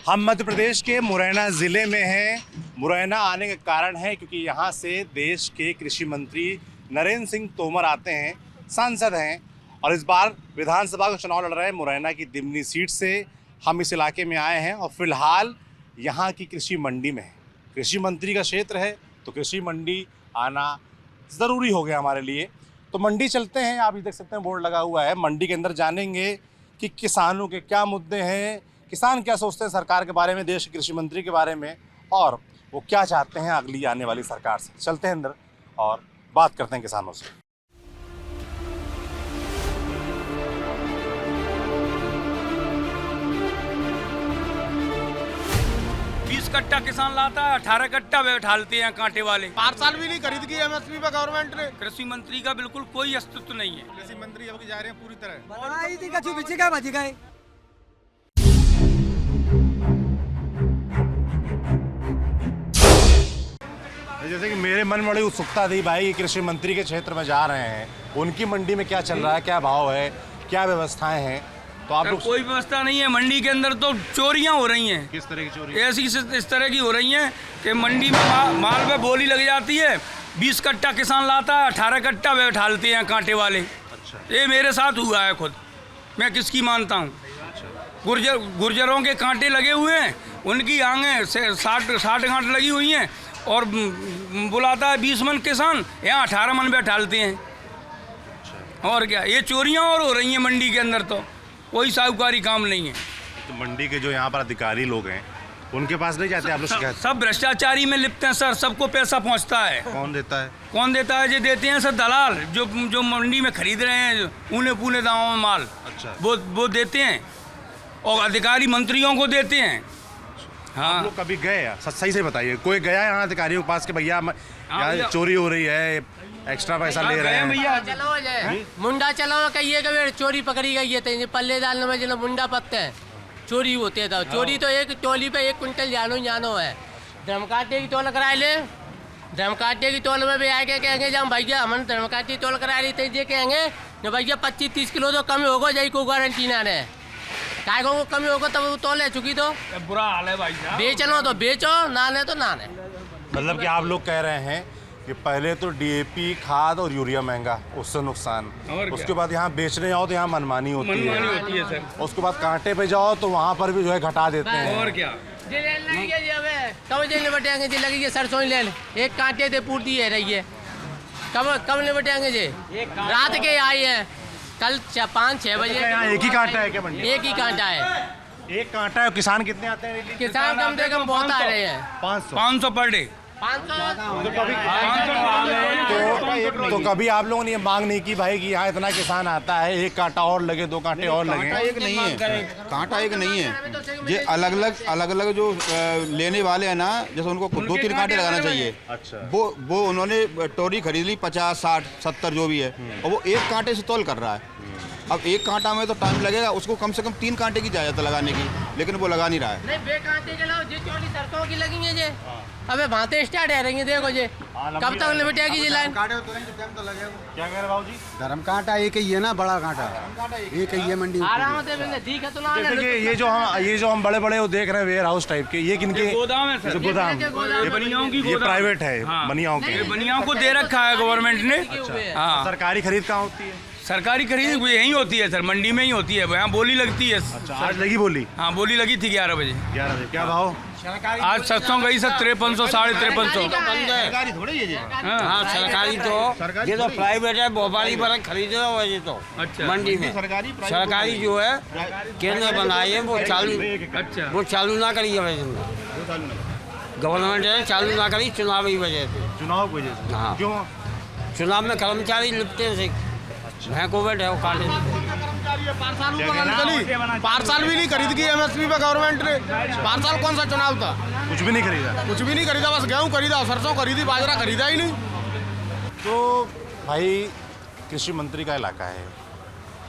हम मध्य प्रदेश के मुरैना ज़िले में हैं। मुरैना आने का कारण है क्योंकि यहाँ से देश के कृषि मंत्री नरेंद्र सिंह तोमर आते हैं, सांसद हैं और इस बार विधानसभा का चुनाव लड़ रहे हैं। मुरैना की दिमनी सीट से हम इस इलाके में आए हैं और फिलहाल यहाँ की कृषि मंडी में है। कृषि मंत्री का क्षेत्र है तो कृषि मंडी आना ज़रूरी हो गया हमारे लिए। तो मंडी चलते हैं, आप ये देख सकते हैं बोर्ड लगा हुआ है। मंडी के अंदर जानेंगे कि किसानों के क्या मुद्दे हैं, किसान क्या सोचते हैं सरकार के बारे में, देश के कृषि मंत्री के बारे में, और वो क्या चाहते हैं अगली आने वाली सरकार से। चलते हैं अंदर और बात करते हैं किसानों से। 20 कट्टा किसान लाता है, 18 कट्टा वे उठालते हैं कांटे वाले। 4 साल भी नहीं खरीद की एमएसपी पे गवर्नमेंट ने। कृषि मंत्री का बिल्कुल कोई अस्तित्व नहीं है। कृषि मंत्री अब जा रहे हैं पूरी तरह। जैसे कि मेरे मन में बड़ी उत्सुकता थी भाई, कृषि मंत्री के क्षेत्र में जा रहे हैं, उनकी मंडी में क्या चल रहा है, क्या भाव है, क्या व्यवस्थाएं हैं। तो आप लोग कोई व्यवस्था नहीं है मंडी के अंदर, तो चोरियां हो रही हैं। किस तरह की चोरी? ऐसी इस तरह की हो रही हैं कि मंडी में माल पे बोली लग जाती है। 20 कट्टा किसान लाता है, 18 कट्टा वे उठालते हैं कांटे वाले। अच्छा। ये मेरे साथ हुआ है खुद, मैं किसकी मानता हूँ। गुर्जरों के कांटे लगे हुए हैं, उनकी आगे से 60 गांठ लगी हुई हैं और बुलाता है 20 मन किसान, यहाँ 18 मन पे उठालते हैं। और क्या, ये चोरियाँ और हो रही हैं मंडी के अंदर, तो कोई साहूकारी काम नहीं है। तो मंडी के जो यहाँ पर अधिकारी लोग हैं उनके पास नहीं जाते आप लोग शिकायत? सब भ्रष्टाचारी में लिप्त हैं सर, सबको पैसा पहुँचता है। कौन देता है? कौन देता है? जो देते हैं सर दलाल, जो मंडी में खरीद रहे हैं ऊने पूने दामों में माल। अच्छा। वो देते हैं और अधिकारी मंत्रियों को देते हैं। हाँ, आप लोग कभी गए? सही से बताइए, कोई गया यहाँ अधिकारियों के पास कि भैया यहाँ चोरी हो रही है, एक्स्ट्रा पैसा ले रहे हैं? भैया चलो जे मुंडा चलो कहिए कि चोरी पकड़ी गई है, तो पल्ले डालने में जो मुंडा पकते हैं चोरी होते था। चोरी तो एक टोली पे 1 कुंटल जानो है। धर्मकाटे की तोल कराए ले, धर्मकाटे की तोल में भी आके कहेंगे जब भैया हमने धर्मकाटे तोल करा ली तो ये कहेंगे जो भैया 25-30 किलो तो कम होगा, जाई को गारंटी ना रहे। काय को कमी होगा तब वो तोले चुकी तो बुरा हाल है भाई साहब। बेचना तो बेचो, ना ले तो ना ले। मतलब कि आप लोग कह रहे हैं कि पहले तो डीएपी खाद और यूरिया महंगा, उससे नुकसान, उसके बाद यहाँ बेचने जाओ तो यहाँ मनमानी होती है सर। उसके बाद कांटे पे जाओ तो वहाँ पर भी जो है घटा देते हैं। और क्या, कब जे निपटेंगे जी, लगी सरसों ही ले एक कांटे से पूर्ति है रही है। कब निपटेंगे जी? रात के आए हैं, कल 5-6 बजे। यहाँ एक ही कांटा है क्या मंडी? एक ही कांटा है, एक कांटा है। किसान कितने आते हैं? किसान कम से कम बहुत आ रहे हैं। 500 पर डे। 500 तो कभी आप लोगों ने ये मांग नहीं की भाई कि यहाँ इतना किसान आता है, एक कांटा और लगे, 2 कांटे और लगे? कांटा एक नहीं है, कांटा एक नहीं है। ये अलग अलग जो लेने वाले हैं ना, जैसे उनको 2-3 कांटे लगाना चाहिए। अच्छा। वो उन्होंने टोरी खरीद ली 50, 60, 70 जो भी है, और वो एक कांटे से तौल कर रहा है। अब एक कांटा में तो टाइम लगेगा, उसको कम से कम 3 कांटे की इजाजत लगाने की, लेकिन वो लगा नहीं रहा है। नहीं बे कांटे के लाओ जी, चोली सरसों की लगी है जी। अबे भाते स्टार्ट है रही है, देखो जी कब तक निपटेगी जी लाइन। क्या कह रहे बाबू जी? धर्म कांटा एक ही है ना, बड़ा कांटा एक ही है मंडी में। आराम से मिलने ठीक है तो ना जैसे कि ये जो हम बड़े बड़े वो देख रहे हैं वेयर हाउस टाइप के, ये किनके? गोदाम है सर। गोदाम। ये बनियाओं की ये गोदाम। प्राइवेट है, हाँ। बनियाओं के। ये बनियाओं को दे रखा है गवर्नमेंट ने। हाँ, सरकारी खरीद कहाँ होती है? सरकारी खरीद यहीं होती है सर, मंडी में ही होती है। यहाँ बोली लगती है। अच्छा, आज लगी बोली? हाँ, बोली लगी थी 11 बजे। 11 बजे। क्या भाव? आज सरसों गई सर 5300, 5350। सरकारी थोड़ी है ये। हाँ, सरकारी तो ये तो प्राइवेट है, भोपाली पर खरीदे हो ये तो। अच्छा। मंडी में सरकारी जो है केंद्र बनाई है वो चालू ना करी है वजह से। गवर्नमेंट है चालू ना करी, चुनाव की वजह से। चुनाव की वजह से? हाँ। क्यों? चुनाव में कर्मचारी लिपटे से कोविड है वो काटे। 4 साल भी नहीं खरीद की एमएसपी पे गवर्नमेंट ने। 4 साल कौन सा चुनाव था? कुछ भी नहीं खरीदा? कुछ भी नहीं खरीदा, बस गेहूँ खरीदा, सरसों खरीदी, बाजरा खरीदा ही नहीं। तो भाई कृषि मंत्री का इलाका है,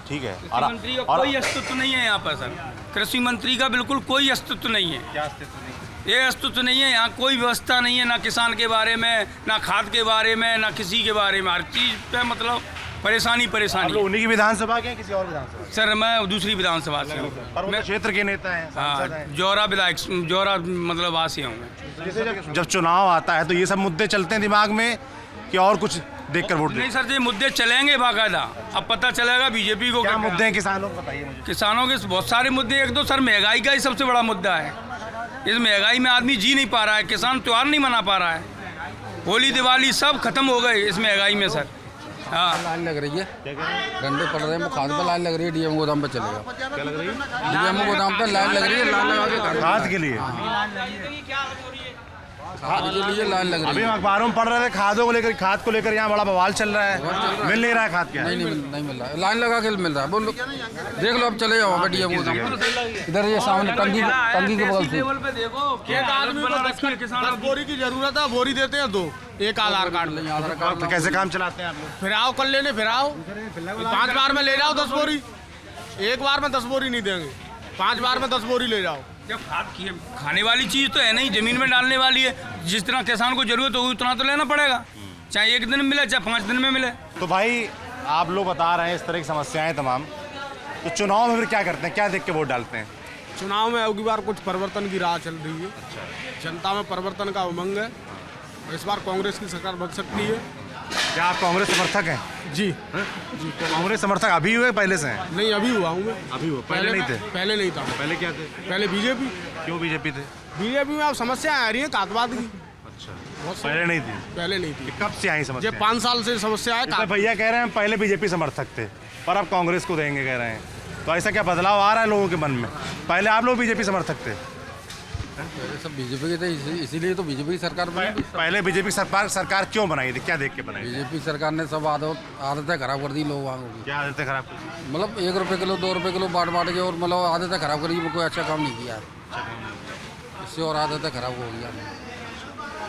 ठीक है, कृषि मंत्री का कोई अस्तित्व नहीं है यहाँ पर सर। कृषि मंत्री का बिल्कुल कोई अस्तित्व नहीं है। क्या अस्तित्व नहीं? ये अस्तित्व नहीं है, यहाँ कोई व्यवस्था नहीं है, ना किसान के बारे में, ना खाद के बारे में, ना किसी के बारे में। हर चीज़ पे मतलब परेशानी आप परेशानी। लोग उन्हीं की विधानसभा के हैं, किसी और विधानसभा सर मैं दूसरी विधानसभा से हूँ। पर वो क्षेत्र के नेता हैं, सांसद हाँ, हैं। जौरा विधायक, जौरा मतलब वासी हूँ। जैसे जब चुनाव आता है तो ये सब मुद्दे चलते हैं दिमाग में कि और कुछ देखकर वोट नहीं दें? सर, ये मुद्दे चलेंगे बाकायदा। अब पता चलेगा बीजेपी को क्या मुद्दे हैं किसानों को, बताइए मुझे। किसानों के बहुत सारे मुद्दे। एक तो सर महंगाई का ही सबसे बड़ा मुद्दा है। इस महंगाई में आदमी जी नहीं पा रहा है, किसान त्यौहार नहीं मना पा रहा है। होली दिवाली सब खत्म हो गए इस महंगाई में सर। हाँ, लाइन लग रही है, डंडे पड़ रहे हैं, खाद पे लाइन लग रही है, डीएम गोदाम पे चलेगा। क्या लग रही है? डीएम गोदाम पे लाइन लग रही है, लाइन लगा के खाद के लिए खाद के लिए लाइन लग अभी रही हम है। अखबारों में पढ़ रहे थे खादों को लेकर, खाद को लेकर यहाँ बड़ा बवाल चल रहा है, मिल नहीं रहा है खाद। क्या नहीं मिल रहा है, लाइन लगा के मिल रहा है। बोलो देख लो, अब चले जाओ डीएम गोदाम। इधर ये सामने टंकी के बगल से लेवल पे देखो एक आदमी को 10 बोरी की जरूरत है, बोरी देते हैं 2, एक आधार कार्ड ले। तो कैसे काम चलाते हैं आप लोग? फिराओ कर लेने, फिराओ 5 बार में ले जाओ 10 बोरी। एक बार में 10 बोरी नहीं देंगे, 5 बार में 10 बोरी ले जाओ। जब खाद की खाने वाली चीज़ तो है नहीं, ज़मीन में डालने वाली है। जिस तरह किसान को जरूरत होगी उतना तो लेना पड़ेगा, चाहे 1 दिन में मिले चाहे 5 दिन में मिले। तो भाई आप लोग बता रहे हैं इस तरह की समस्याएं तमाम, तो चुनाव में फिर क्या करते हैं, क्या देख के वोट डालते हैं? चुनाव में अब की बार कुछ परिवर्तन की राह चल रही है। जनता में परिवर्तन का उमंग है। इस बार कांग्रेस की सरकार बन सकती है। क्या आप कांग्रेस समर्थक हैं? जी जी, कांग्रेस समर्थक अभी हुए पहले से हैं? नहीं, अभी हुआ हूँ मैं। अभी हुआ, पहले नहीं थे? पहले नहीं था। पहले क्या थे? पहले बीजेपी। क्यों बीजेपी थे? बीजेपी में अब समस्या आ रही है कातवाद की। अच्छा, बहुत पहले नहीं थी? पहले नहीं थी। कब से आई ये समस्या? 5 साल से समस्या है। तो भैया कह रहे हैं हम पहले बीजेपी समर्थक थे पर अब कांग्रेस को देंगे कह रहे हैं, तो ऐसा क्या बदलाव आ रहा है लोगों के मन में? पहले आप लोग बीजेपी समर्थक थे? पहले सब बीजेपी के थे, इसीलिए तो बीजेपी की सरकार बनी। पहले बीजेपी सरकार क्यों बनाई थी, क्या देख के बनाई? बीजेपी सरकार ने सब आदतें खराब कर दी लोगों की। क्या आदतें खराब की? मतलब 1 रुपये किलो 2 रुपये किलो बांट के, और मतलब आदतें खराब करी। कोई अच्छा काम नहीं किया, इससे और आदतें खराब हो गया।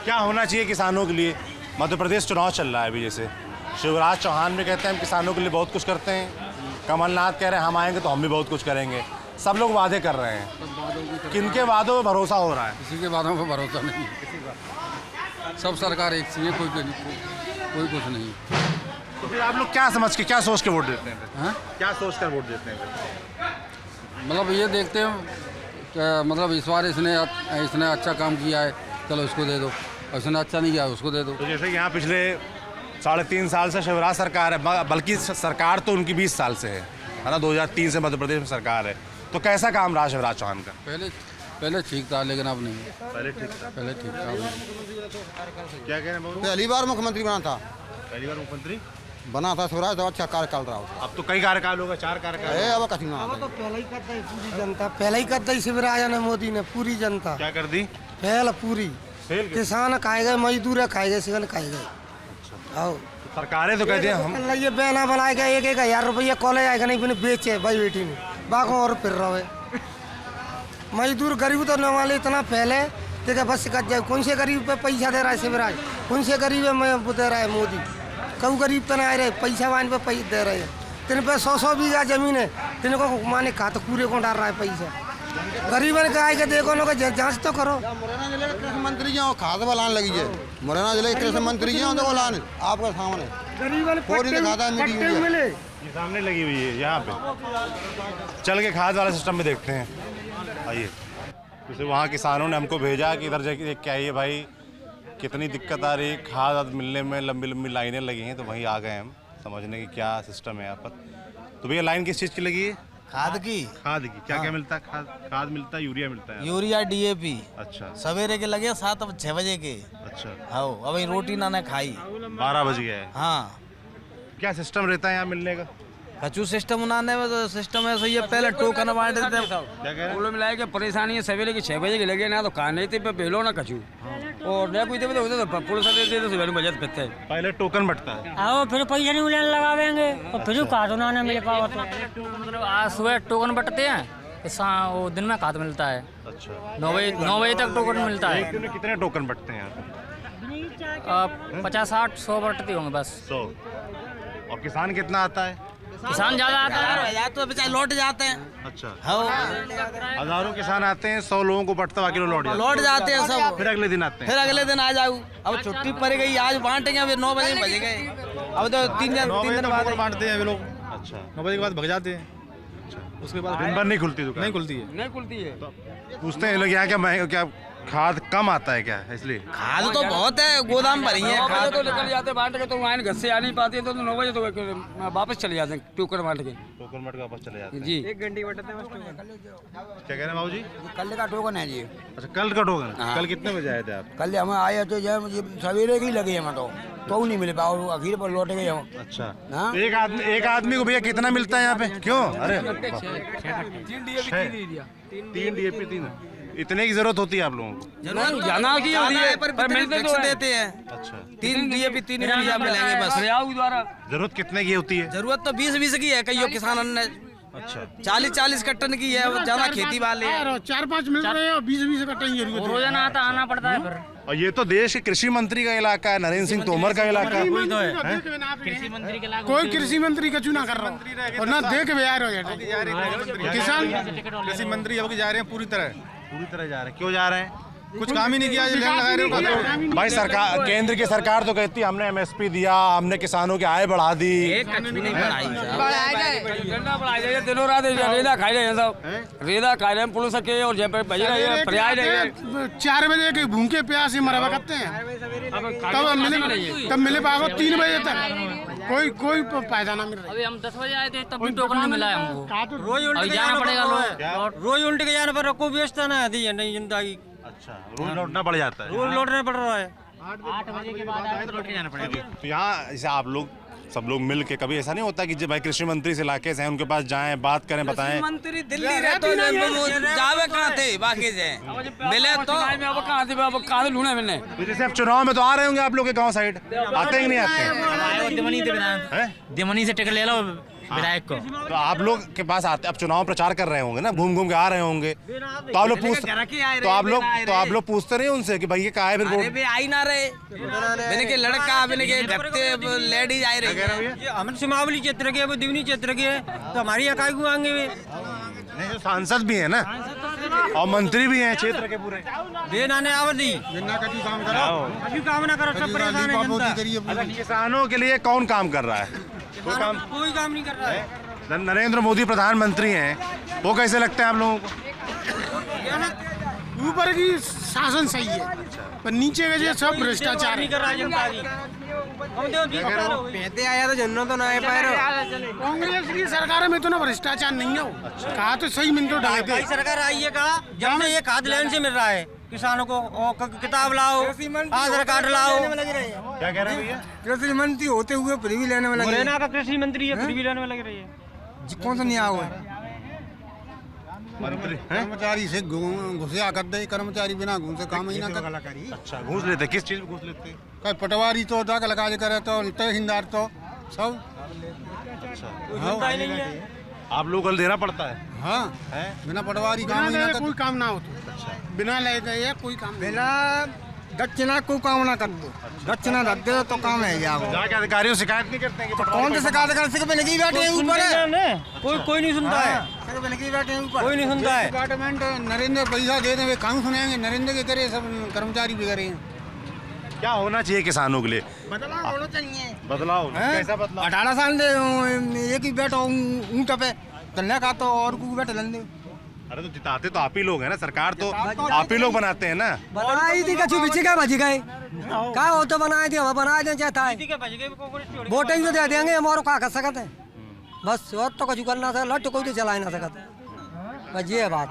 क्या होना चाहिए किसानों के लिए? मध्य प्रदेश चुनाव चल रहा है अभी, जैसे शिवराज चौहान भी कहते हैं हम किसानों के लिए बहुत कुछ करते हैं, कमलनाथ कह रहे हैं हम आएंगे तो हम भी बहुत कुछ करेंगे। सब लोग वादे कर रहे हैं, किनके वादों में भरोसा हो रहा है? किसी के बातों पर भरोसा नहीं है। सब सरकार एक सी है, कोई कुछ नहीं। तो फिर आप लोग क्या समझ के, क्या सोच के वोट देते हैं? हाँ, क्या सोच कर वोट देते हैं? मतलब ये देखते हैं कि मतलब इस बार इसने अच्छा काम किया है, चलो इसको दे दो, और इसने अच्छा नहीं किया उसको दे दो। तो जैसे कि यहाँ पिछले 3.5 साल से शिवराज सरकार है, बल्कि सरकार तो उनकी 20 साल से है ना, 2003 से मध्य प्रदेश में सरकार है, तो कैसा काम रहा शिवराज चौहान का? पहले ठीक था, लेकिन अब नहीं। पहले ठीक था। पहले ठीक था, अब नहीं। क्या कह रहे हैं बाबू? पहली बार मुख्यमंत्री बना था, पहली बार मुख्यमंत्री बना था शिवराज, तो अच्छा कार्य कर रहा हो। अब तो कई कार्यकाल होगा, 4 कार्यकाल। अब कथी ना तो पहले ही करता है पूरी जनता, पहले ही करता है शिवराज ने, मोदी ने, पूरी जनता क्या कर दी? पहले पूरी। फेल के? किसान खाए गए, मजदूर खाए गए, सिगल खाए गए। आओ सरकारें तो कहती हैं हम ये बहना बनाए गए, 1,000 रुपया कॉलेज आएगा नहीं, बेचे भाई बेटी ने बागों और फिर रहे मजदूर। गरीब तो न वाले इतना पहले देखा बस कट जाए। कौन से गरीब पे पैसा दे रहा है शिवराज? कौन से गरीब है दे रहा है मोदी? कऊ गरीब पे ना आ रहे, पैसा वान पे पैसे दे रहे हैं। तेन पे 100 बीघा जमीन है, तेन को माने खाते पूरे को डाल रहा है पैसा। गरीबन का आएगा देखो लोग, जांच तो करो। मुरैना जिले के कृषि मंत्री जी खाद लान लगी है। मुरैना जिले के कृषि मंत्री जी तो लान आपके सामने गरीबन ये सामने लगी हुई है यहाँ पे। चल के खाद वाला सिस्टम में देखते हैं, आइए। जैसे वहाँ किसानों ने हमको भेजा कि इधर जाके देख के आइए भाई, कितनी दिक्कत आ रही है, खाद मिलने में लंबी लंबी लाइनें लगी हैं। तो वहीं आ गए हम समझने की क्या सिस्टम है यहाँ पर। तो भैया लाइन किस चीज़ की लगी है? खाद की। क्या क्या मिलता है? खाद मिलता है, यूरिया मिलता है? Urea DAP। अच्छा, सवेरे के लगे 7-6 बजे के। अच्छा, हाँ, अभी रोटी ना खाई। 12 बज गया है। हाँ, क्या सिस्टम रहता है यहाँ मिलने का? कचू सिस्टम बनाने में तो सिस्टम ऐसा ही है, पहले टोकन बांट देते। क्या कह रहे हैं? कुल मिला के परेशानी है, सवेरे के 6 बजे के लगे ना तो खाने थे पे पहलो ना कचू, और नहीं कोई तो पुलिस देते तो सवेरे बजट करते हैं। पहले टोकन बटता है, आओ फिर पैसा नहीं उलेन लगावेंगे और फिर काटो ना मिल पाओ तो मतलब आज सुबह टोकन बटते हैं, वो दिन में खाद मिलता है। अच्छा, 9 बजे तक टोकन मिलता है। एक दिन में कितने टोकन बटते हैं यहाँ पे? 50-60-100 बटते होंगे बस। 100। और किसान कितना आता है? किसान ज्यादा आता है तो बेचारे लौट जाते हैं। अच्छा, हाँ हजारों किसान आते हैं, 100 लोगों को बटता, बाकी लोग लौट जाते हैं सब, फिर अगले दिन आते हैं। फिर अगले दिन आ जाओ। अब छुट्टी पड़ गई, आज बांटेंगे, अभी 9 बजे बजे गए, अब तो 3 दिन बाद बांटते हैं वे लोग, अच्छा, 9 बजे के बाद भग जाते हैं। उसके बाद दिन भर नहीं खुलती दुकान? नहीं खुलती है। नहीं खुलती है। पूछते हैं लोग यहाँ क्या महंगा, क्या खाद कम आता है क्या, इसलिए? खाद तो बहुत है, गोदाम भरी है खाद। तो निकल जाते बांट के, तो वहाँ घर से आ नहीं पाते, तो 9 बजे तो वापस चले जाते हैं टोकर बांट के। टोकन मट के वापस चले जाते हैं जी। 1 घंटे बैठते हैं बस। क्या कह रहे हैं बाबू जी? कल का टोकन है जी। अच्छा, कल का टोकन? कल कितने बजे आए थे आप? कल हम आए तो जब सवेरे ही लगे हम तो नहीं मिले पाओ, आखिर पर लौट गए हम। अच्छा, हाँ? तो एक आदमी को भैया कितना मिलता है यहाँ पे? क्यों? अरे 3 DAP 3 इतने की जरूरत होती है आप लोगों को? जाना की होती है पर मिलते तो देते हैं। अच्छा, 3 DAP 3 यूरिया मिलेंगे बस। द्वारा जरूरत कितने की होती है? जरूरत तो 20-20 की है, कईयों किसानों ने अच्छा, 40-40 कट्टन की है, वो ज्यादा खेती वाले हैं। 4-5 मिल रहे हैं और 20-20 का टन जरूरत है। रोजाना आना पड़ता है फिर। और ये तो देश के कृषि मंत्री का इलाका है, नरेंद्र सिंह तोमर का इलाका है। कृषि मंत्री के कोई कृषि मंत्री का चुना कर रहा हूँ और ना देख बिहार हो जाए किसान। कृषि मंत्री अब जा रहे हैं पूरी तरह जा रहे हैं। क्यों जा रहे हैं? कुछ काम ही नहीं किया, ये लगा रहे हो। भाई सरकार, केंद्र की सरकार तो कहती है हमने MSP दिया, हमने किसानों की आय बढ़ा दी। दिनों रात रेदा खाई रहे हैं सब, रेदा खाई रहे हैं पुलिस के, और जब बज रहे हैं प्रयास रहे हैं 4 बजे के भूखे प्यासे मरवा करते हैं, तब मिले पाओ 3 बजे तक कोई फायदा ना मिल रहा। अभी हम 10 बजे आए थे तब भी टोकन नहीं मिला है हमको। रोज जाना पड़ेगा लोग, रोज उल्टे के जाने पर को बेचता ना है नहीं जिंदगी। अच्छा, रोज लौटना पड़ जाता है? रोज लौटना पड़ रहा है। 8 बजे के बाद आए तो लौट के जाना पड़ेगा। तो यहाँ जैसे आप लोग सब लोग मिल के, कभी ऐसा नहीं होता कि जब भाई कृषि मंत्री से इलाके से हैं, उनके पास जाएं, बात करें, बताएं? मंत्री दिल्ली रहते जावे कहाँ थे बाकी से मिले तो अब कहाँ ढूंढे मिलने। तो जैसे अब चुनाव में तो आ रहे होंगे आप लोग के गाँव साइड, आते ही नहीं आते? दिमनी से टिकट ले लो विधायक को। तो आप लोग के पास आते, अब चुनाव प्रचार कर रहे होंगे ना, घूम घूम के आ रहे होंगे, तो आप लोग आप लोग पूछते नहीं उनसे कि भैया कहाँ है फिर वोट? आई ना रहे मैंने के लड़का मैंने के ढकते लेडीज आई रही। हम सीमावली क्षेत्र के, वो दिवनी क्षेत्र के, तो हमारी इकाई को आएंगे वे। नहीं, जो सांसद भी है ना और मंत्री भी हैं क्षेत्र के पूरे। बेनाने अवधि काम ना करो, सब परेशान है जनता। किसानों के लिए कौन काम कर रहा है? कोई काम नहीं कर रहा है। नरेंद्र मोदी प्रधानमंत्री हैं, वो कैसे लगते हैं आप लोगों को? ऊपर की शासन सही है पर नीचे का जो सब भ्रष्टाचार है। कहते आया तो जन्नो तो ना कांग्रेस की सरकार में तो ना भ्रष्टाचार नहीं हो। कहा तो सही मिनटों डालते सरकार आई है, कहा जब ये खाद लेने से मिल रहा है किसानों को, किताब लाओ, आधार कार्ड लाओ। क्या कह रहे हैं भैया? कृषि मंत्री होते हुए फिर भी लेने में लगे। मुरैना का कृषि मंत्री है, फिर भी लेने में लग रही है। कौन सा नहीं आओ मंत्री कर्मचारी से घुसिया कर दे, कर्मचारी बिना घूस से काम ही ना कर। अच्छा, घूस लेते? किस चीज में घूस लेते? कई पटवारी तो दाग लगा करे तो तहसीलदार तो सब। आप लोग को देना पड़ता है? हाँ, बिना पटवारी काम ही ना कर, कोई काम ना हो। बिना ले गए कोई काम, बिना दक्षिणा कोई काम ना कर दो। दक्षिणा रख दे तो काम है जाके अधिकारियों शिकायत नहीं करते हैं? कौन से शिकायत कर सकते? लगी बैठे हैं ऊपर, कोई नहीं सुनता है, कोई नहीं सुनता है। डिपार्टमेंट नरेंद्र पैसा दे दें, काम सुनेंगे नरेंद्र के करे, सब कर्मचारी भी करे। क्या होना चाहिए किसानों के लिए? बदलाव होना चाहिए। बदलाव कैसा बदलाव? 18 साल दे एक ही बैठो ऊँट पे चलने का, तो और को बैठे लेंगे। अरे तो जिताते तो आप ही लोग हैं ना, सरकार तो आप ही लोग बनाते हैं ना। बनाई थी कछु बिछी का बच गए, का हो तो बनाए थे, हम बना दें चाहता है वोट ही तो दे देंगे हम, और क्या कर सकते हैं बस। और तो कुछ करना था, लट कोई तो चला नहीं सकता, बस ये बात।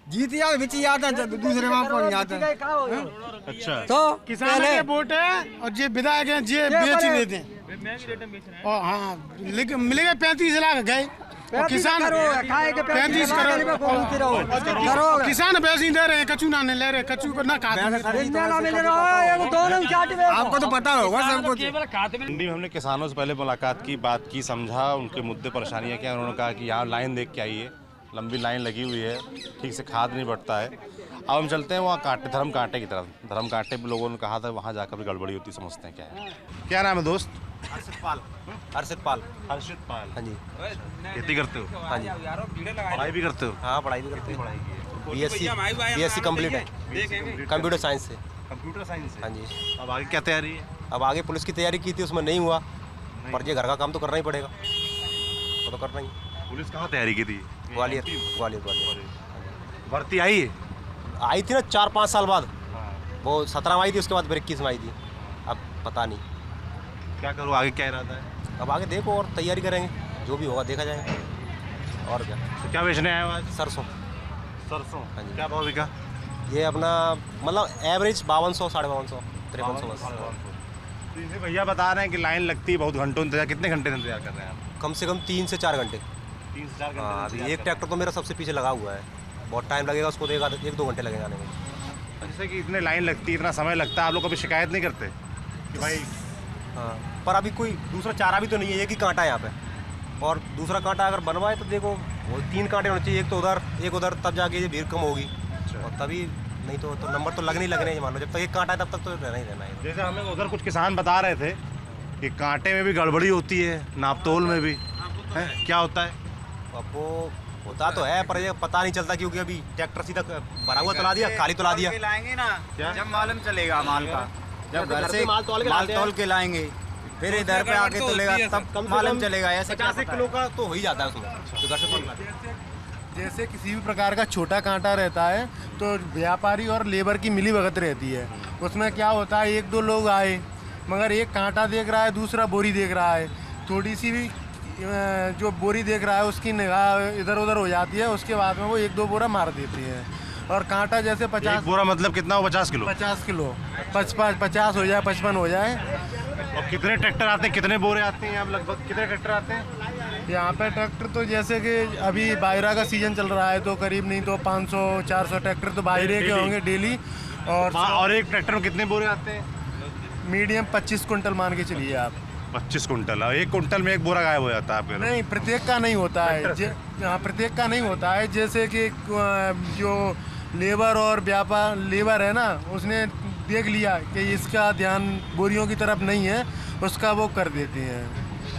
जीत याद बिच याद है, दूसरे वहाँ पहुँच जाते हैं। अच्छा, तो किसान के वोट है और जे विधायक हैं जे बेच ही देते हैं। और हाँ मिलेगा 35 लाख गए, किसान 35 करोड़ किसान पैसे दे रहे हैं, कचू ना ले रहे, कचू को ना खाते। आपको तो पता होगा सबको। मंडी में हमने किसानों से पहले मुलाकात की, बात की, समझा उनके मुद्दे परेशानियाँ क्या। उन्होंने कहा कि यहाँ लाइन देख के आइए, लंबी लाइन लगी हुई है, ठीक से खाद नहीं बढ़ता है। अब हम चलते हैं वहाँ धर्म कांटे की तरफ। धर्म कांटे पे लोगों ने कहा था वहाँ जाकर भी गड़बड़ी होती, समझते हैं क्या है। क्या नाम है दोस्त? अर्षित पाल। हर्षित पाल। हाँ जी। खेती करते हो? हाँ जी। पढ़ाई भी करते हो? हाँ पढ़ाई भी करते हैं। बीएससी कंप्लीट है कंप्यूटर साइंस से। कंप्यूटर साइंस से? हाँ जी। अब आगे क्या तैयारी है? अब आगे पुलिस की तैयारी की थी, उसमें नहीं हुआ, पर ये घर का काम तो करना ही पड़ेगा, वो तो करना ही। पुलिस कहाँ तैयारी की थी? ग्वालियर। ग्वालियर। भर्ती आई है? आई थी ना 4-5 साल बाद, वो 17 में आई थी, उसके बाद फिर 21 में आई थी। अब पता नहीं क्या करूँ, आगे क्या इरादा है? अब आगे देखो और तैयारी करेंगे, जो भी होगा देखा जाएगा। और क्या? तो क्या बेचने आए हो आज? सरसों। सरसों? हाँ जी। क्या भाव बिका? ये अपना मतलब एवरेज 5200, 5250, 5300 बस। तो इसे भैया बता रहे हैं कि लाइन लगती है बहुत घंटों इंतजार। कितने घंटे से इंतजार कर रहे हैं आप? कम से कम 3 से 4 घंटे। 3 से 4 घंटे? हाँ, अभी एक ट्रैक्टर तो मेरा सबसे पीछे लगा हुआ है, बहुत टाइम लगेगा उसको, देगा 1-2 घंटे लगेगा आने में। जैसे कि इतने लाइन लगती है, इतना समय लगता है, आप लोग कभी शिकायत नहीं करते कि भाई? हाँ, पर अभी कोई दूसरा चारा भी तो नहीं है, एक ही कांटा है यहाँ पे, और दूसरा कांटा अगर बनवाए तो देखो वो 3 कांटे होने चाहिए, एक तो उधर एक उधर, तब जाके ये भीड़ कम होगी। और तभी नहीं तो नंबर तो लगने ही मान लो, जब तक एक कांटा है तब तक तो रहना ही रहना है। जैसे हमें उधर कुछ किसान बता रहे थे कि कांटे में भी गड़बड़ी होती है, नापतोल में भी है, क्या होता है? अब वो होता तो है, पर ये पता नहीं चलता, क्योंकि अभी ट्रैक्टर सीधा भरा हुआ चला दिया, खाली तुला दिया। लाएंगे ना क्या? जब मालूम चलेगा माल का, जब घर से माल तोल के लाएंगे, फिर इधर पे आके तुलेगा, तब मालूम चलेगा। ऐसे 50 किलो का तो हो ही जाता है उसमें, तो घर से तोल लाते हैं। जैसे किसी भी प्रकार का छोटा कांटा रहता है तो व्यापारी और लेबर की मिलीभगत रहती है। उसमें क्या होता है, 1-2 लोग आए, मगर एक कांटा देख रहा है, दूसरा बोरी देख रहा है, थोड़ी सी भी जो बोरी देख रहा है उसकी निगाह इधर उधर हो जाती है, उसके बाद में वो 1-2 बोरा मार देती है। और कांटा जैसे 50 बोरा मतलब कितना हो? 50 किलो? 50 किलो, 50 हो जाए, 55 हो जाए। और कितने ट्रैक्टर आते हैं, कितने बोरे आते हैं? अब लगभग कितने ट्रैक्टर आते हैं यहाँ पे? ट्रैक्टर तो जैसे कि अभी बाजरा का सीजन चल रहा है तो करीब नहीं तो 500-400 ट्रैक्टर तो बाजरे के होंगे डेली। और एक ट्रैक्टर में कितने बोरे आते हैं? मीडियम 25 कुंटल मान के चलिए आप। 25 कुंटल? और एक कुंटल में एक बोरा गायब हो जाता है आपके? नहीं, प्रत्येक का नहीं होता है। हाँ, प्रत्येक का नहीं होता है। जैसे कि जो लेबर और व्यापार लेबर है ना, उसने देख लिया कि इसका ध्यान बोरियों की तरफ नहीं है, उसका वो कर देते हैं।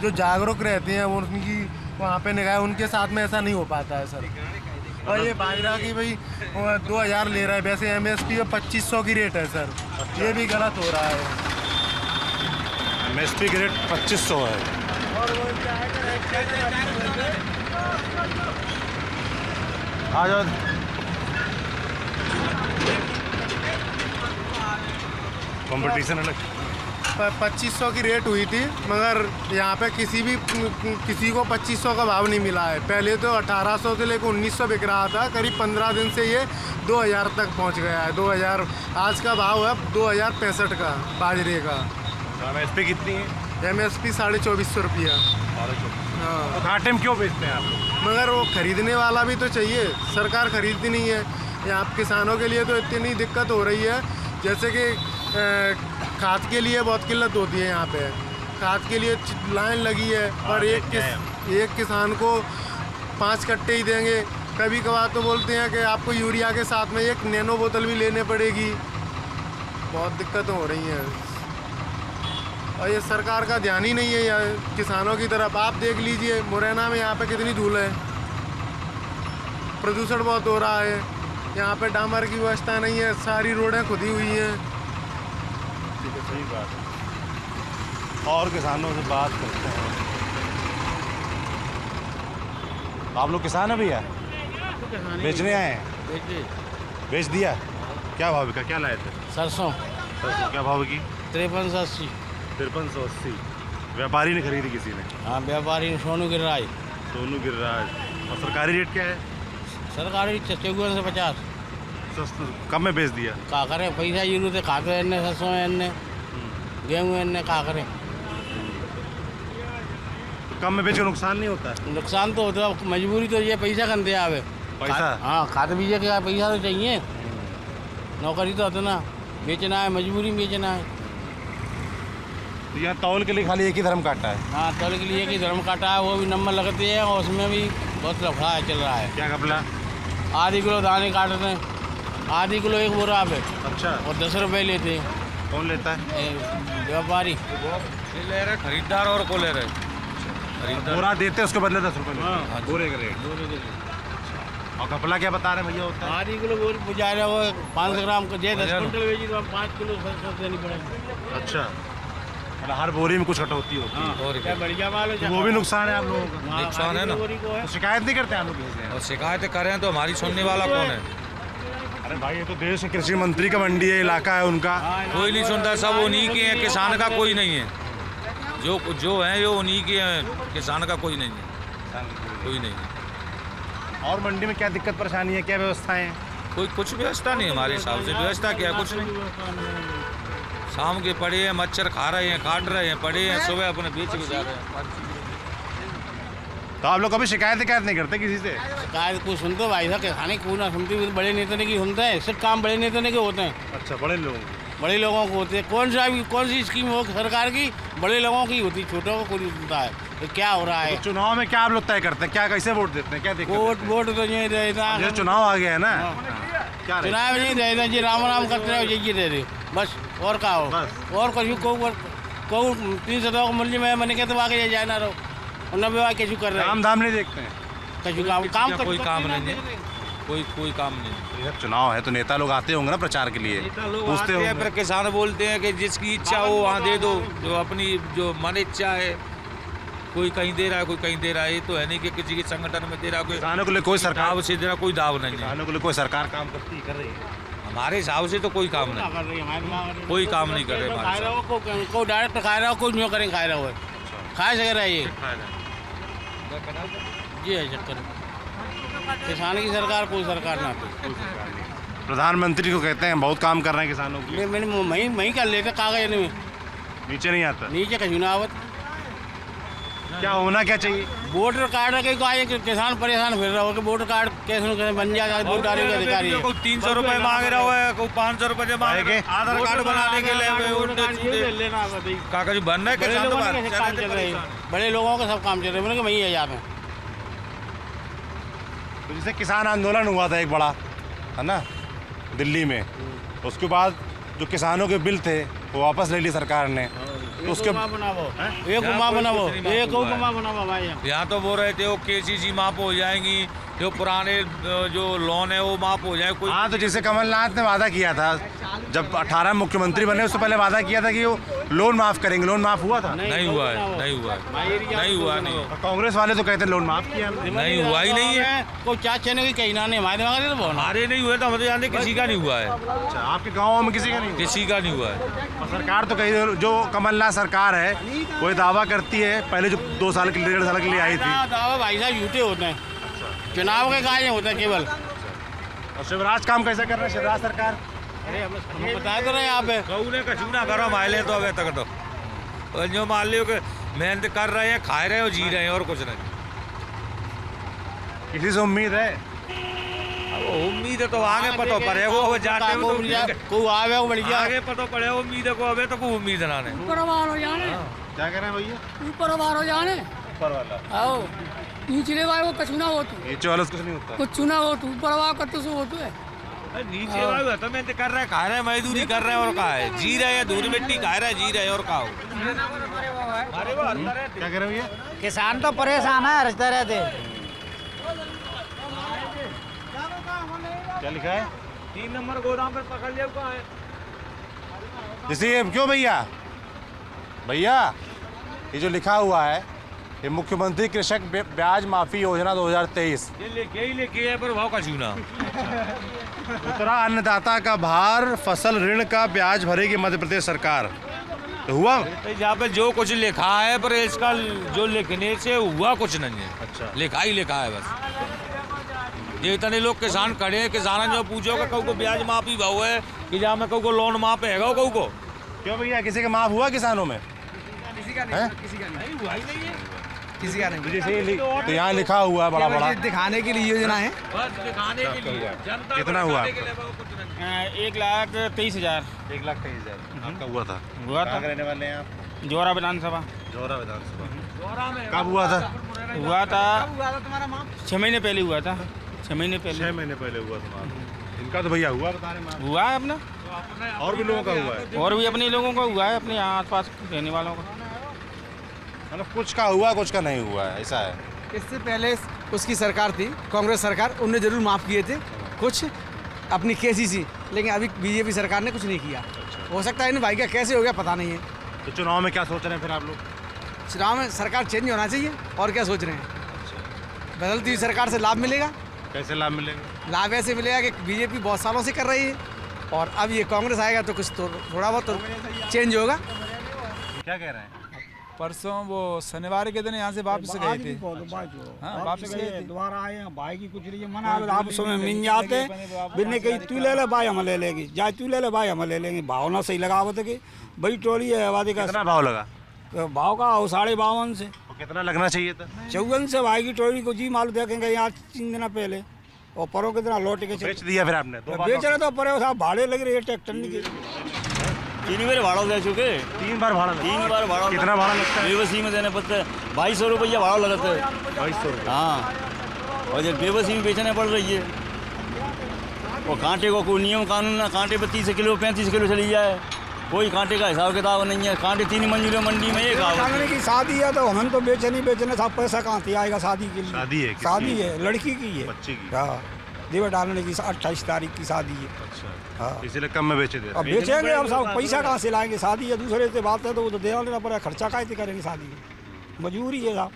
जो जागरूक रहते हैं वो उनकी वहाँ पे निगाह, उनके साथ में ऐसा नहीं हो पाता है सर। और ये बाजरा की भाई 2000 ले रहा है, वैसे MSP पे 2500 की रेट है सर, ये भी गलत हो रहा है। MSP की रेट 2500 है। आ जाओ। कंपटीशन अलग। 2500 की रेट हुई थी, मगर यहाँ पे किसी को 2500 का भाव नहीं मिला है। पहले तो 1800 से लेकर 1900 बिक रहा था, करीब 15 दिन से ये 2000 तक पहुँच गया है। 2000 आज का भाव है 2065 का बाजरे का। MSP कितनी है? MSP 2450 रुपया। हाँ, तो घाटे में क्यों बेचते हैं आप लोग? मगर वो खरीदने वाला भी तो चाहिए, सरकार खरीदती नहीं है। यहाँ किसानों के लिए तो इतनी दिक्कत हो रही है, जैसे कि खाद के लिए बहुत किल्लत होती है यहाँ पे। खाद के लिए लाइन लगी है, पर एक किसान को 5 कट्टे ही देंगे। कभी कभार तो बोलते हैं कि आपको यूरिया के साथ में एक नैनो बोतल भी लेने पड़ेगी। बहुत दिक्कतें हो रही हैं और ये सरकार का ध्यान ही नहीं है यार किसानों की तरफ। आप देख लीजिए मुरैना में यहाँ पे कितनी धूल है, प्रदूषण बहुत हो रहा है। यहाँ पे डामर की व्यवस्था नहीं है, सारी रोडें खुदी हुई हैं। ठीक है, सही बात है। और किसानों से बात करते हैं। आप लोग किसान है भैया? बेचने आए हैं? बेच दिया? क्या भाव का? क्या लाए थे? सरसों। सरसों क्या भाव की? 5380। 5380। व्यापारी ने खरीदी किसी ने? हाँ, व्यापारी सोनू गिरिराज। सोनू गिरिराज। और सरकारी रेट क्या है? सरकारी 54 से 50। सस्ता कम में बेच दिया? का करें, पैसा जरूरत है, खाते एने सरसों एने गेहूँ एने का करें। तो कम में बेच के नुकसान नहीं होता? नुकसान तो होता है, मजबूरी तो ये पैसा करते आवे। पैसा? हाँ, खाते बीजे का पैसा तो चाहिए, नौकरी तो होता ना, बेचना है, मजबूरी में बेचना है। तो यहाँ तौल के लिए खाली एक ही धर्म काटा है? हाँ, तौल के लिए एक ही धर्म काटा है, वो भी नंबर लगते हैं और उसमें भी बहुत लफड़ा चल रहा है। क्या कपड़ा? आधी किलो दाने काटते हैं, आधी किलो एक बोरा पे। अच्छा। और 10 रुपये लेते हैं। कौन लेता है? व्यापारी। ये ले रहे खरीदार और को ले रहे खरीदार बोरा देते हैं उसके बदले 10 रुपये बोरे का रेट। और कपड़ा क्या बता रहे हैं भैया होता है? 8 किलो बोरी बुझा रहे हो 500 ग्राम को 10 क्विंटल बेची तो 5 किलो देनी पड़ेगी। अच्छा, मतलब हर बोरी में कुछ कटौती होती है। और क्या बढ़िया माल हो तो वो भी नुकसान है आप लोगों का। नुकसान है ना। तो शिकायत नहीं करते आप लोग किसी से? और शिकायतें करें तो हमारी सुनने वाला कौन है? अरे भाई ये तो देश के कृषि मंत्री का मंडी है, इलाका है उनका। कोई नहीं सुनता, सब उन्हीं के हैं, किसान का कोई नहीं है। जो है वो उन्हीं के हैं, किसान का कोई नहीं है, कोई नहीं है। और मंडी में क्या दिक्कत परेशानी है, क्या व्यवस्थाएं हैं? कोई कुछ व्यवस्था नहीं हमारे हिसाब से। व्यवस्था क्या है? कुछ नहीं। शाम के पड़े हैं, मच्छर खा रहे हैं, काट रहे हैं, पड़े हैं, सुबह अपने बेच के जा रहे हैं। तो आप लोग कभी शिकायत नहीं करते किसी से? शिकायत को सुनते भाई साहब, किसानी को ना सुनते, बड़े नेता ने की सुनते हैं। सिर्फ काम बड़े नेता ने के होते हैं। अच्छा, बड़े लोग को होते हैं। कौन सी स्कीम हो सरकार की, बड़े लोगों की होती, छोटों को कोई नहीं सुनता है। तो क्या हो रहा है? तो चुनाव में क्या आप लोग तय करते हैं? क्या कैसे वोट देते हैं? क्या दिक्कत है? वोट तो नहीं रहता। ये चुनाव आ गया है ना, क्या रहता है? चुनाव नहीं रहता जी, राम करते रहो, यही दे रहे बस। और क्या हो? और कुछ को 300 मूल्य में मैंने कहते आगे जाए ना रहो, और 90 कैसे कर रहे हैं? काम धाम नहीं देखते हैं? कोई काम नहीं है, कोई काम नहीं। जब चुनाव है तो नेता लोग आते होंगे ना प्रचार के लिए, पूछते होंगे। फिर किसान बोलते हैं कि जिसकी इच्छा हो वहाँ दे दो, जो अपनी जो मन इच्छा है। कोई कहीं दे रहा है, कोई कहीं दे रहा है। ये तो है नहीं कि किसी के संगठन में दे रहा है, कोई किसानों के लिए कोई सरकार से दे रहा, कोई दाव नहीं है। किसानों के लिए कोई सरकार काम करती कर रही है? हमारे हिसाब से तो कोई काम नहीं, कोई काम नहीं कर रहे हमारे साथ। को डायरेक्ट खा रहा हो, कुछ नहीं करें, खा रहा हो, खा सके रहा है ये जी है चक्कर। किसान की सरकार कोई सरकार ना आती। प्रधानमंत्री को कहते हैं बहुत काम कर रहे हैं किसानों के लिए। मैंने वहीं कर लेते कागज में, नीचे नहीं आता। नीचे का चुनाव क्या होना क्या चाहिए? वोटर कार्ड के किसान परेशान फिर रहा हो कि वोटर कार्ड कैसे बन जाएगा, वोट डालने का अधिकारी है। कोई 300 रुपये मांग रहा है, कोई 500 रुपये मांग रहा है। आधार कार्ड बनाने के लिए कागज बनना है। बड़े लोगों का सब काम चल रहे हैं, वहीं आ जाते हैं। तो जैसे किसान आंदोलन हुआ था एक बड़ा, है ना, दिल्ली में, उसके बाद जो किसानों के बिल थे वो वापस ले ली सरकार ने। तो उसके एक भाई यहाँ तो बोल रहे थे वो KCC माफ हो जाएंगी, जो पुराने जो लोन है वो माफ हो जाए। कोई हाँ, तो जैसे कमलनाथ ने वादा किया था जब 18 मुख्यमंत्री बने, उससे पहले वादा किया था कि वो लोन माफ करेंगे। लोन माफ हुआ था? नहीं हुआ है, नहीं हुआ है, नहीं हुआ नहीं। कांग्रेस वाले तो कहते हैं लोन माफ किया, नहीं हुआ ही नहीं है। कोई चार चने की कहीं ना नहीं, हमारे नहीं हुए तो हम तो जानते किसी का नहीं हुआ है। अच्छा, आपके गाँव में किसी का नहीं? किसी का नहीं हुआ है। और सरकार तो कही, जो कमलनाथ सरकार है वो दावा करती है, पहले जो 2 साल के लिए 1.5 साल के लिए आई थी। दावा भाई साहब झूठे होते हैं, चुनाव के काज होते हैं केवल। और शिवराज काम कैसा कर रहे हैं? शिवराज सरकार हम बता तो रहे आप ने कचूना करो माइले तो अभी तक तो, और जो मान लियो कि मेहनत कर रहे हैं, खा रहे हैं और जी रहे हैं, और कुछ नहीं। किसी से उम्मीद है? उम्मीद है तो आगे पता पड़ेगा, वो जाते को आवे वो बढ़िया आगे पता पड़ेगा। उम्मीद है को अभी तो कोई उम्मीद ना नहीं। ऊपर वालो जाने, क्या कह रहे हैं भैया? ऊपर वालो जाने, ऊपर वाला आओ नीचे वाले वो कचुना हो तू, नीचे वाला कुछ नहीं होता। कुछ चुना हो तू, ऊपर वाला कत्तो से हो तू है। नीचे वाले तो मेहनत कर रहे हैं, खा रहे हैं, मजदूरी कर रहे हैं, और कहा है जी रहे हैं, धूल मिट्टी खा रहे हैं, जी रहे हैं, और कहा हो। क्या कह रहे हैं भैया? किसान तो परेशान है, रचते रहते। क्या लिखा है? 3 नंबर गोदाम पर पकड़ लिया कहाँ है? जैसे ये क्यों भैया ये जो लिखा हुआ है, ये मुख्यमंत्री कृषक ब्याज माफी योजना 2023। ये लिखे है पर भाव का चूना। उतरा अन्नदाता का भार, फसल ऋण का ब्याज भरेगी मध्य प्रदेश सरकार। तो हुआ यहाँ पे जो कुछ लिखा है, पर इसका जो लिखने से हुआ कुछ नहीं है। अच्छा, लिखा ही लिखा है बस। ये इतने लोग किसान खड़े हैं, किसान जो पूछोगे कहू को ब्याज माफी भाव है कि जहाँ में कहू को लोन माफ है, कहू को क्यों भैया किसी का माफ हुआ किसानों में? किसी का नहीं, किसी का नहीं हुआ ही नहीं है, किसी का नहीं। जैसे तो यहाँ लिखा हुआ है बड़ा बड़ा, दिखाने के लिए योजना है, बस दिखाने के लिए। कितना हुआ? 1,23,000। 1,23,000 आपका हुआ था? रहने वाले हैं आप? जोरा विधानसभा। जोरा विधानसभा कब हुआ था? हुआ था 6 महीने पहले हुआ था। 6 महीने पहले। 6 महीने पहले हुआ तुम्हारा? इनका तो भैया हुआ बता रहे। हुआ है अपना, और भी लोगों का हुआ है? और भी अपने लोगों का हुआ है, अपने यहाँ आसपास रहने वालों का। मतलब कुछ का हुआ कुछ का नहीं हुआ है, ऐसा है। इससे पहले उसकी सरकार थी, कांग्रेस सरकार, उनने जरूर माफ़ किए थे कुछ अपनी केसीसी, लेकिन अभी बीजेपी सरकार ने कुछ नहीं किया। हो सकता है इन भाई का कैसे हो गया पता नहीं है। तो चुनाव में क्या सोच रहे हैं फिर आप लोग? चुनाव में सरकार चेंज होना चाहिए, और क्या सोच रहे हैं। बदलती हुई सरकार से लाभ मिलेगा। कैसे लाभ मिलेगा? लाभ ऐसे मिलेगा कि बीजेपी बहुत सालों से कर रही है, और अब ये कांग्रेस आएगा तो कुछ तो थोड़ा बहुत तो चेंज होगा। क्या कह रहे हैं? परसों वो शनिवार के दिन यहाँ से वापस गए थे। हाँ, वापस गए थे। दोबारा आए हैं, भाई की कुछ नहीं मना आप समय मिल जाते बिन्ने कहीं तू ले ले भाई हम ले लेंगे, जाए तू ले ले भाई हम ले लेंगे। भाव ना सही लगावत कि भाई टोली है आबादी का। कितना भाव लगा? भाव का 52.5 से। तो कितना लगना चाहिए था? 54 से भाई की टोली को जी मालूम देखेंगे यहाँ 3 दिन पहले, और परों कितना लौट के बेच दिया फिर आपने? बेच रहे तो परे साहब भाड़े लग रही है ट्रैक्टर की। 3 बार भाड़ा दे चुके। 3 बार भाड़ा? 3 बार भाड़ा। कितना भाड़ा लगता है? बेबसी में देने पड़ता है 2200 रुपया भाड़ा लगता है। 2200 रुपये? हाँ, और जब बेबसी में बेचने पड़ रही है, और कांटे को कोई नियम कानून ना, कांटे पे 30 किलो 35 किलो चली जाए, कोई कांटे का हिसाब किताब नहीं है। कांटे 3 मंजिलों मंडी में एक डालने की शादी है तो हम तो बेचने साहब पैसा कहाँ से आएगा शादी के लिए? शादी है? शादी है, लड़की की है, बच्ची की? हाँ, देवर डालने की 28 तारीख की शादी है। अच्छा, हाँ, इसीलिए कम में बेचे थे। अब बेचेंगे, अब साहब पैसा कहाँ से लाएंगे? शादी है दूसरे से बात है तो वो तो देना लेना पड़ेगा, खर्चा काहे करेंगे? शादी मजबूरी है साहब।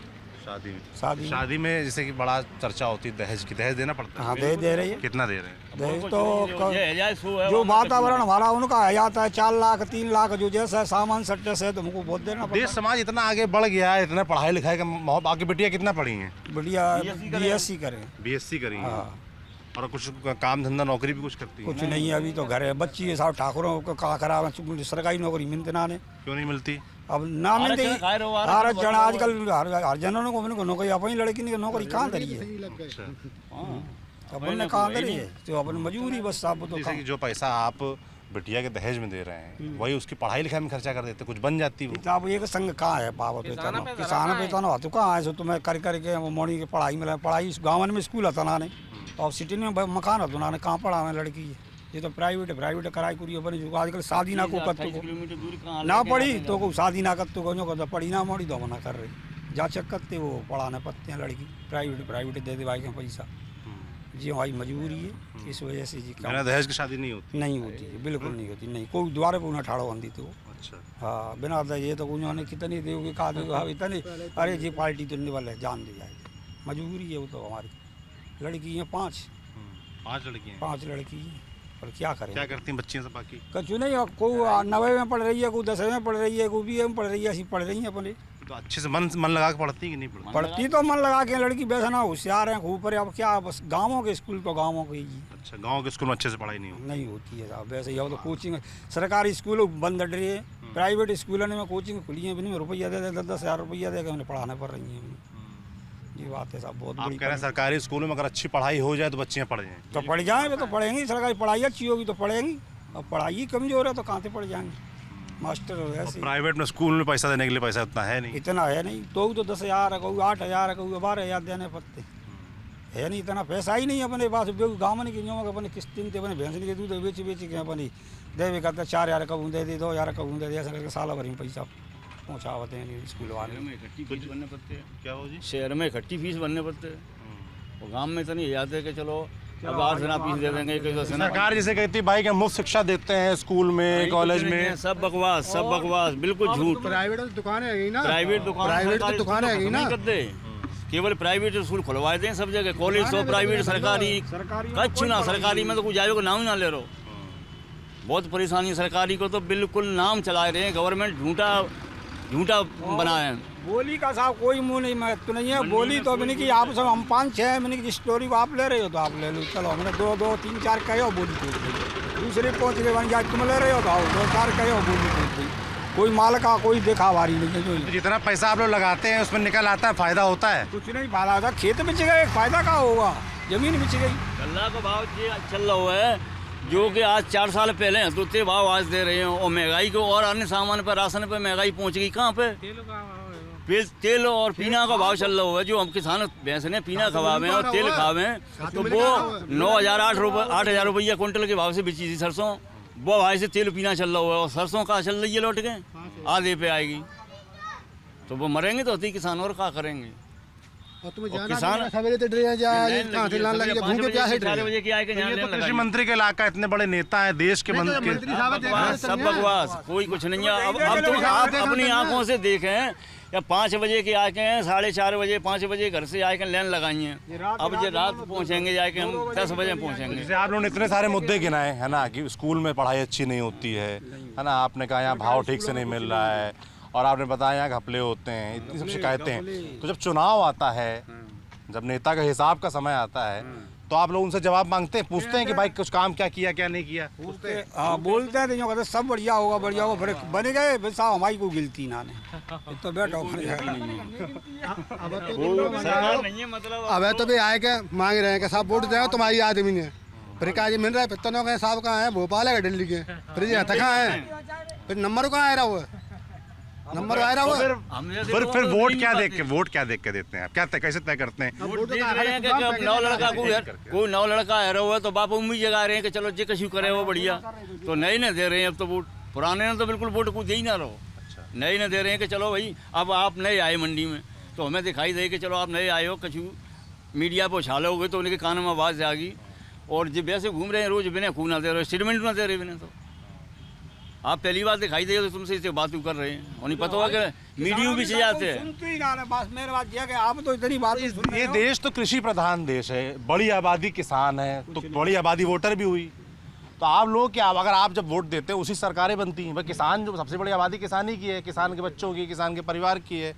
शादी में जैसे कि बड़ा चर्चा होती है दहेज की, दहेज देना पड़ता है? हाँ, दे रही है। कितना दे रहे हैं? दहेज तो जो वातावरण हमारा उनका आ जाता है 4 लाख 3 लाख, जो जैसा सामान सट्टे से तो हमको बहुत देना पड़ता है। देश समाज इतना आगे बढ़ गया है, इतना पढ़ाई लिखाई का माहौल। आपकी बेटियाँ कितना पढ़ी हैं? बढ़िया BSc करें। BSc करी हैं? हाँ। और कुछ काम धंधा नौकरी भी कुछ करती है? कुछ नहीं है, अभी तो घर है। बच्ची है साहब, ठाकुरों को कहा करा सरकारी नौकरी मिलते ना ने। क्यों नहीं मिलती? अब ना मिलती आरक्षण आजकल हर जनों को नौकरी, अपनी लड़की ने नौकरी कहाँ करी है? अपन ने कहाँ करी है? तो अपन मजबूरी बस साहब। तो जैसे कि जो पैसा आप बिटिया के दहेज में दे रहे हैं, वही उसकी पढ़ाई लिखाई में खर्चा कर देते, कुछ बन जाती है। आप एक संग कहाँ है पावत किसान पे ना तो कहाँ है? सो तुम्हें कर करके मोड़ी की पढ़ाई में पढ़ाई गाँव में स्कूल होता ना ने, और सिटी में मकान होता ना ने, कहाँ पढ़ा है लड़की है? ये तो प्राइवेट कराई कुरी अपनी जो आजकल शादी ना को कत्तु को ना पढ़ी तो को शादी ना कत्तु को जो पढ़ी ना मोड़ी तो मना कर रही जा चेक करते वो पढ़ाने पत्ते हैं लड़की प्राइवेट दे दे भाई के पैसा जी। भाई मजबूरी है, इस वजह से जी बिना दहेज की शादी नहीं होती? नहीं होती है, बिल्कुल नहीं होती। नहीं कोई द्वारे पर उन्हें ठाड़ो बंदी तो। अच्छा, हाँ, बिना ये तो उन्होंने कितनी दोगे कहा दोगे इतने, अरे जी पार्टी तो नहीं वाले जान दे जाएगी। मजबूरी है वो तो हमारी। लड़की है 5 लड़की हैं? 5 लड़की है, और क्या करें? क्या करती हैं बच्चियाँ सब बाकी? कुछ नहीं, कोई 9वीं में पढ़ रही है, कोई 10वीं में पढ़ रही है, कोई BA में पढ़ रही है, ऐसी पढ़ रही है अपने। तो अच्छे से मन लगा के पढ़ती है कि नहीं पढ़ती? पढ़ती तो मन लगा के लड़की, वैसे ना होशियार है ऊपर। अब क्या बस गाँवों के स्कूल तो गाँवों के ही। अच्छा, गाँव के स्कूल में अच्छे से पढ़ाई नहीं होती? नहीं होती है साहब, वैसे ही तो कोचिंग सरकारी स्कूल बंद डर रही है, प्राइवेट स्कूलों में कोचिंग खुली है, भी रुपया दे 10,000 रुपया दे के उन्हें पढ़ाने पड़ रही हैं। ये बात है साहब, बहुत आप बड़ी। कह रहे हैं सरकारी स्कूलों में अगर अच्छी पढ़ाई हो जाए तो बच्चियाँ पढ़ जाएँ? तो पढ़ जाएँ, तो पढ़ेंगी। सरकारी पढ़ाई अच्छी होगी तो पढ़ेंगी, अब पढ़ाई कमजोर है तो कहाँ से पढ़ जाएंगे? मास्टर ऐसे प्राइवेट में स्कूल में पैसा देने के लिए पैसा उतना है नहीं? इतना है नहीं, तो 10,000 है, कोई 8,000 है, कोई 12,000 देने पड़ते है नहीं। इतना पैसा ही नहीं अपने पास। गाँव में की अपने किस्ती अपने भैंस के दूध बेच के अपनी देवे करते 4,000 कबूँ दे दे, 2,000 कबूँ दे दे, ऐसा करके साल भर में पैसा पहुँचाते हैं स्कूल वाले। इकट्ठी फीस भरने पड़ते हैं। क्या हो जी? शहर में इकट्ठी फीस भरने पड़ते हैं, और गाँव में तो नहीं जाते हैं कि चलो अब 8 सेना फीस दे देंगे। सरकार जैसे कहती है भाई कि मुफ्त शिक्षा देते हैं स्कूल में कॉलेज में, सब बकवास बिल्कुल झूठ। प्राइवेट दुकान है ना, प्राइवेट दुकान है ना, केवल प्राइवेट स्कूल खुलवाए थे सब जगह। कॉलेज तो प्राइवेट, सरकारी कच्छ ना। सरकारी में तो कुछ जाए को नाम ही ना ले रहे। बहुत परेशानी। सरकारी को तो बिल्कुल नाम चला रहे हैं, गवर्नमेंट झूठा बनाए हैं। बोली का साहब कोई मुँह नहीं मैं तो नहीं है। बोली तो मैंने कि आप सब हम 5-6 महीने की स्टोरी को आप ले रहे हो तो आप ले लो, चलो हमने 2-2 3-4 कहे हो, बोली टूट गई। दूसरे पहुँच गए बन जाए, तुम ले रहे हो तो आओ 2-4 कहे हो, बोली टूट गई। कोई माल का कोई देखा वारी नहीं है। जो जितना पैसा आप लोग लगाते हैं उसमें निकल आता है, फायदा होता है? कुछ नहीं फायदा होता, खेत बिच गए, फायदा का होगा? जमीन बिच गई। गल्ला का भाव चल रहा है जो कि आज 4 साल पहले तो ते भाव आज दे रहे हैं, और महंगाई को और अन्य सामान पर, राशन पे महंगाई पहुंच गई। कहाँ पे तेल और पीना का भाव चल रहा है। जो हम किसान भैंस ने पीना खवावे और तेल खावे तो वो 8,000 रुपया क्विंटल के भाव से बेची थी सरसों। वो भाई से तेल पीना चल रहा है, और सरसों का चल रही है लौट के आधे पे आएगी। तो वो मरेंगे तो होती किसान और क्या करेंगे। और तुम्हें और जाना किसान सवेरे तो डरे जा कहां से लान लग गया भूखे प्यासे 4 बजे की आए के ये तो कृषि मंत्री का इलाका, इतने बड़े नेता है देश के मंत्री। सब बकवास, कोई कुछ नहीं है। अब तुम आप अपनी आंखों से देखें या 5 बजे के आके हैं, 4:30 बजे 5 बजे घर से आके लाइन लगाई है। अब जो रात पहुंचेंगे जाके हम 10 बजे पहुंचेंगे। जैसे आप लोगों ने इतने सारे मुद्दे गिनाए है ना कि स्कूल में पढ़ाई अच्छी नहीं होती है ना, आपने कहा यहाँ भाव ठीक से नहीं मिल रहा है, और आपने बताया यहाँ घपले होते हैं, इतनी सब शिकायतें हैं। तो जब चुनाव आता है, जब नेता का हिसाब का समय आता है, तो आप लोग उनसे जवाब मांगते हैं, पूछते हैं कि भाई कुछ काम क्या किया क्या नहीं किया? पूछते हैं। हाँ बोलते हैं, कहते सब बढ़िया होगा फिर बने गए फिर साहब हमारी को गिलती ना तो बैठो अब तो भी आए के मांग रहे हैं कि साहब वोट देगा तुम्हारी आदमी ने, फिर कहा मिल रहा है पितनों के साहब कहाँ है, भोपाल है दिल्ली के, फिर ये कहाँ है, फिर नंबर कहाँ आ रहा हुआ नंबर आ रहा हुआ। फिर वोट क्या देख के देते हैं आप, क्या कैसे तय करते हैं? वोट देख रहे हैं कि नौ लड़का कोई 9 लड़का है हुआ तो बाप उम्मीद जगा रहे हैं कि चलो जे कछु करे वो बढ़िया, तो नए ने दे रहे हैं अब तो वोट। पुराने ने तो बिल्कुल वोट को दे ही ना रहो। नए ने दे रहे हैं कि चलो भाई अब आप नए आए मंडी में तो हमें दिखाई दे कि चलो आप नए आए हो, कछु मीडिया पर उछालोगे तो उनके कानों में आवाज़ जाएगी। और जब वैसे घूम रहे हैं रोज बिना खून ना दे रहे, स्टेटमेंट ना दे रहे बिना, तो आप पहली बार दिखाई दे तो तुमसे इसे बात कर रहे हैं और नहीं पता होगा कि मीडिया भी से जाते हैं। ये देश तो कृषि प्रधान देश है, बड़ी आबादी किसान है, तो बड़ी आबादी वोटर भी हुई। तो आप लोग क्या, अगर आप जब वोट देते हैं उसी सरकारें बनती हैं, भाई किसान जो सबसे बड़ी आबादी किसान ही की है, किसान के बच्चों की, किसान के परिवार की है,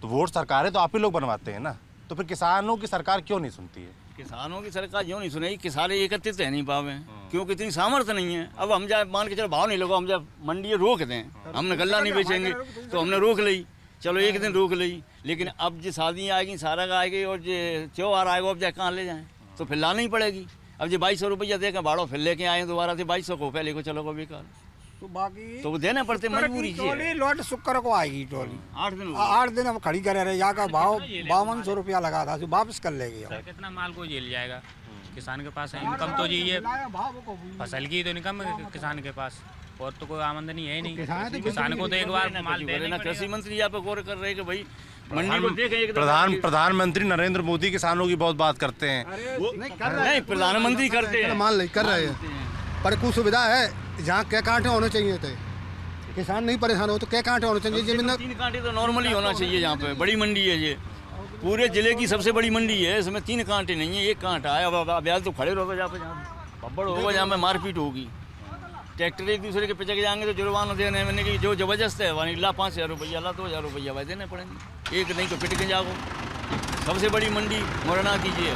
तो वोट सरकारें तो आप ही लोग बनवाते हैं ना, तो फिर किसानों की सरकार क्यों नहीं सुनती है? किसानों की सरकार क्यों नहीं सुनेगी? किसान एकत्रित है नहीं पावे क्योंकि इतनी सामर्थ्य नहीं है। अब हम जाए मान के चलो भाव नहीं लगा, हम जब मंडी रोक दें, हमने गल्ला नहीं बेचेंगे तो हमने रोक ली, चलो एक दिन रोक ली, लेकिन अब जो शादियाँ आएगी, सारा का आएगी और जो त्योहार आएगा, अब जाए कहाँ ले जाएँ, तो फिर लानी पड़ेगी। अब जो 2200 रुपया दे के भाड़ो फिर लेके आए दोबारा से 2200 को पहले को चलो को बेकार, तो बाकी तो वो देने पड़ते मजबूरी टोली लौट शुक्र को आएगी टोली। 8 दिन अब खड़ी करे रहे, यहाँ का भाव 5200 रुपया लगा था, वापस कर लेगी। कितना माल को झेल जाएगा किसान के पास? इनकम तो जी ये फसल की तो इनकम है किसान के पास, और तो कोई आमदनी है ही नहीं। किसान को तो एक बार माल देना। कृषि मंत्री यहाँ पे गौर कर रहे हैं कि भाई मंडी को देखें। प्रधानमंत्री नरेंद्र मोदी किसानों की बहुत बात करते हैं। नहीं, प्रधानमंत्री करते हैं, मान कर रहे हैं, पर कुछ सुविधा है जहाँ क्या कांटे होने चाहिए थे, किसान नहीं परेशान हो तो क्या कांटे होने चाहिए? जमीन 3 कांटे तो नॉर्मली होना चाहिए। यहाँ पे बड़ी मंडी है, ये पूरे जिले की सबसे बड़ी मंडी है, इसमें 3 कांटे नहीं है, 1 कांटा है। अब ब्याज तो खड़े रहोगे, जहाँ पे बब्बड़ होगा, जहाँ पे मारपीट होगी, ट्रैक्टर एक दूसरे के पिचक जाएंगे तो जुर्माना देने मैंने की जो जबरदस्त है वहीं ला 5000 रुपया, ला 2000 रुपया भाई देने पड़ेंगे, एक नहीं तो पिट के जाओ। सबसे बड़ी मंडी मुरैना की है,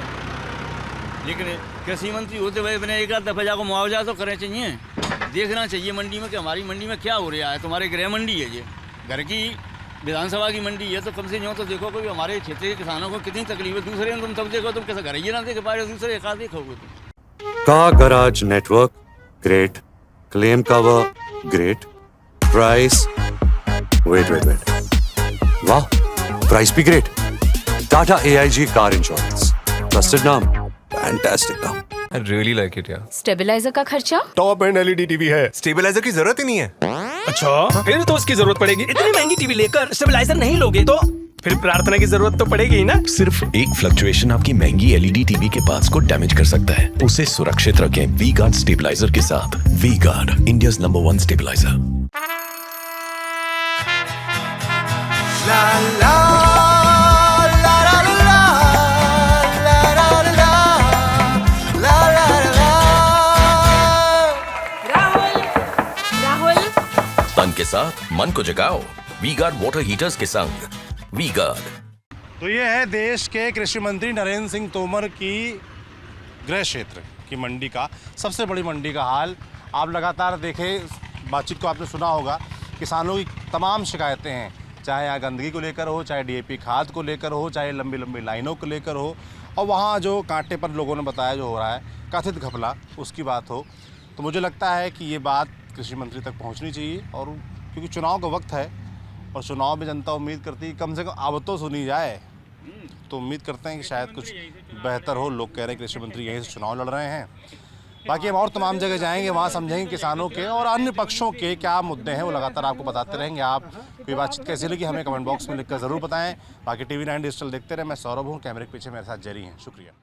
लेकिन कृषि मंत्री होते हुए मैंने एक आध दफ़ा जाकर मुआवजा तो करें चाहिए, देखना चाहिए मंडी में कि हमारी मंडी में क्या हो रहा है। तुम्हारे गृह मंडी है, ये घर की विधानसभा की मंडी है, तो कम से कम तो देखो कि हमारे क्षेत्र के किसानों को कितनी तकलीफ है। दूसरे तुम सब देखो, तुम कैसे घर ही ना देख पा रहे हो, दूसरे कहाँ देखोगे तुम? Car garage network great, claim cover great, price wait वाह, प्राइस भी great. Tata AIG car insurance, trusted नाम, फैंटास्टिक नाम। I really like it, यार। स्टेबलाइजर का खर्चा? टॉप एंड LED टीवी है, स्टेबलाइजर की जरूरत ही नहीं है। अच्छा, फिर तो उसकी जरूरत पड़ेगी। इतनी महंगी टीवी लेकर स्टेबलाइजर नहीं लोगे तो फिर प्रार्थना की जरूरत तो पड़ेगी ही ना। सिर्फ एक फ्लक्चुएशन आपकी महंगी LED टीवी के पार्ट्स को डैमेज कर सकता है, उसे सुरक्षित रखें V-Guard स्टेबलाइजर के साथ। V-Guard, India's number 1 stabiliser. तन के साथ मन को जगाओ V-Guard वाटर हीटर्स के संग। V-Guard। तो ये है देश के कृषि मंत्री नरेंद्र सिंह तोमर की गृह क्षेत्र की मंडी का, सबसे बड़ी मंडी का हाल। आप लगातार देखें, बातचीत को आपने सुना होगा, किसानों की तमाम शिकायतें हैं, चाहे यहाँ गंदगी को लेकर हो, चाहे DAP खाद को लेकर हो, चाहे लंबी लंबी लाइनों को लेकर हो, और वहाँ जो कांटे पर लोगों ने बताया जो हो रहा है कथित घपला, उसकी बात हो। तो मुझे लगता है कि ये बात कृषि मंत्री तक पहुँचनी चाहिए, और क्योंकि चुनाव का वक्त है और चुनाव में जनता उम्मीद करती है कम से कम अब तो सुनी जाए, तो उम्मीद करते हैं कि शायद कुछ बेहतर हो। लोग कह रहे हैं कृषि मंत्री यहीं से चुनाव लड़ रहे हैं, बाकी हम और तमाम जगह जाएंगे, वहाँ समझेंगे किसानों के और अन्य पक्षों के क्या मुद्दे हैं, वो लगातार आपको बताते रहेंगे। आप कोई बातचीत कैसी लगी हमें कमेंट बॉक्स में लिखकर ज़रूर बताएं। बाकी TV9 डिजिटल देखते रहे। मैं सौरभ हूँ, कैमरे के पीछे मेरे साथ जेरी हैं। शुक्रिया।